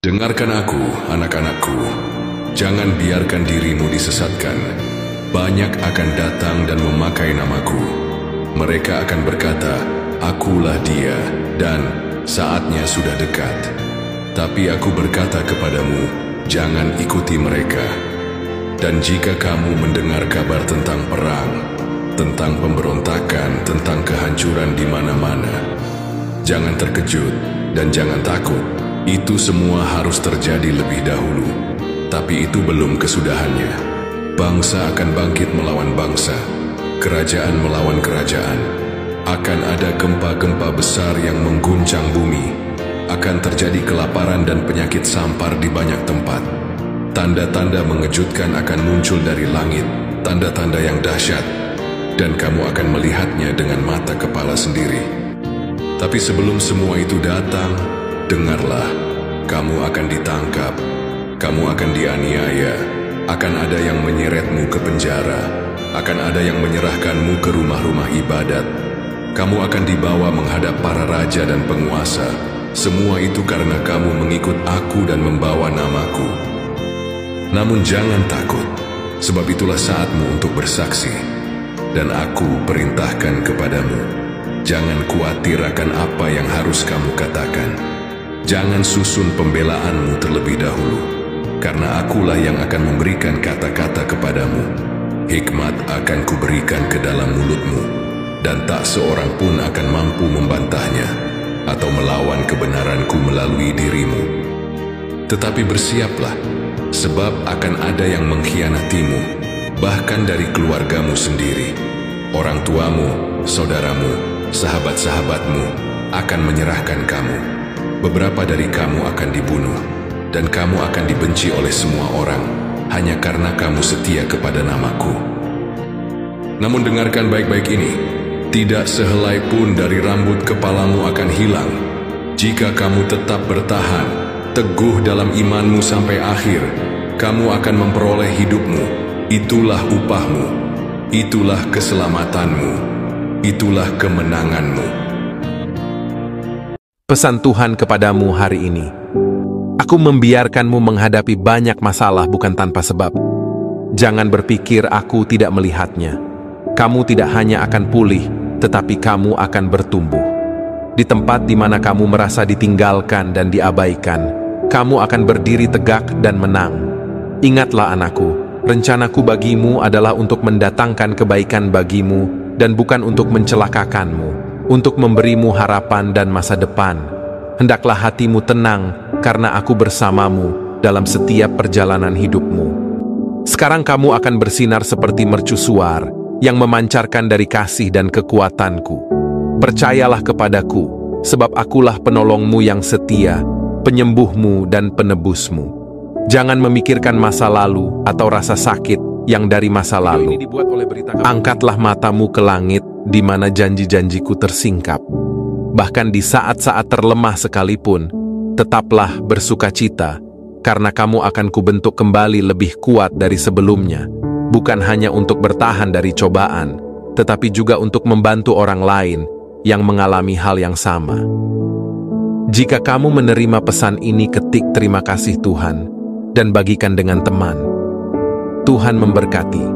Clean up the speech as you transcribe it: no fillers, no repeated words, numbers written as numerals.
Dengarkan aku, anak-anakku. Jangan biarkan dirimu disesatkan. Banyak akan datang dan memakai namaku. Mereka akan berkata, "Akulah dia," dan saatnya sudah dekat. Tapi aku berkata kepadamu, jangan ikuti mereka. Dan jika kamu mendengar kabar tentang perang, tentang pemberontakan, tentang kehancuran di mana-mana, jangan terkejut dan jangan takut. Itu semua harus terjadi lebih dahulu. Tapi itu belum kesudahannya. Bangsa akan bangkit melawan bangsa, kerajaan melawan kerajaan. Akan ada gempa-gempa besar yang mengguncang bumi. Akan terjadi kelaparan dan penyakit sampar di banyak tempat. Tanda-tanda mengejutkan akan muncul dari langit, tanda-tanda yang dahsyat, dan kamu akan melihatnya dengan mata kepala sendiri. Tapi sebelum semua itu datang, dengarlah, kamu akan ditangkap, kamu akan dianiaya, akan ada yang menyeretmu ke penjara, akan ada yang menyerahkanmu ke rumah-rumah ibadat. Kamu akan dibawa menghadap para raja dan penguasa. Semua itu karena kamu mengikut aku dan membawa namaku. Namun jangan takut, sebab itulah saatmu untuk bersaksi. Dan aku perintahkan kepadamu, jangan khawatir akan apa yang harus kamu katakan. Jangan susun pembelaanmu terlebih dahulu, karena akulah yang akan memberikan kata-kata kepadamu. Hikmat akan kuberikan ke dalam mulutmu, dan tak seorang pun akan mampu membantahnya atau melawan kebenaranku melalui dirimu. Tetapi bersiaplah, sebab akan ada yang mengkhianatimu, bahkan dari keluargamu sendiri. Orang tuamu, saudaramu, sahabat-sahabatmu akan menyerahkan kamu. Beberapa dari kamu akan dibunuh, dan kamu akan dibenci oleh semua orang, hanya karena kamu setia kepada namaku. Namun dengarkan baik-baik ini, tidak sehelai pun dari rambut kepalamu akan hilang. Jika kamu tetap bertahan, teguh dalam imanmu sampai akhir, kamu akan memperoleh hidupmu. Itulah upahmu, itulah keselamatanmu, itulah kemenanganmu. Pesan Tuhan kepadamu hari ini. Aku membiarkanmu menghadapi banyak masalah bukan tanpa sebab. Jangan berpikir aku tidak melihatnya. Kamu tidak hanya akan pulih, tetapi kamu akan bertumbuh. Di tempat di mana kamu merasa ditinggalkan dan diabaikan, kamu akan berdiri tegak dan menang. Ingatlah anakku, rencanaku bagimu adalah untuk mendatangkan kebaikan bagimu dan bukan untuk mencelakakanmu, untuk memberimu harapan dan masa depan. Hendaklah hatimu tenang karena aku bersamamu dalam setiap perjalanan hidupmu. Sekarang kamu akan bersinar seperti mercusuar yang memancarkan dari kasih dan kekuatanku. Percayalah kepadaku, sebab akulah penolongmu yang setia, penyembuhmu dan penebusmu. Jangan memikirkan masa lalu atau rasa sakit yang dari masa lalu. Angkatlah matamu ke langit di mana janji-janjiku tersingkap. Bahkan di saat-saat terlemah sekalipun, tetaplah bersukacita, karena kamu akan kubentuk kembali lebih kuat dari sebelumnya. Bukan hanya untuk bertahan dari cobaan, tetapi juga untuk membantu orang lain yang mengalami hal yang sama. Jika kamu menerima pesan ini, ketik terima kasih Tuhan dan bagikan dengan teman. Tuhan memberkati.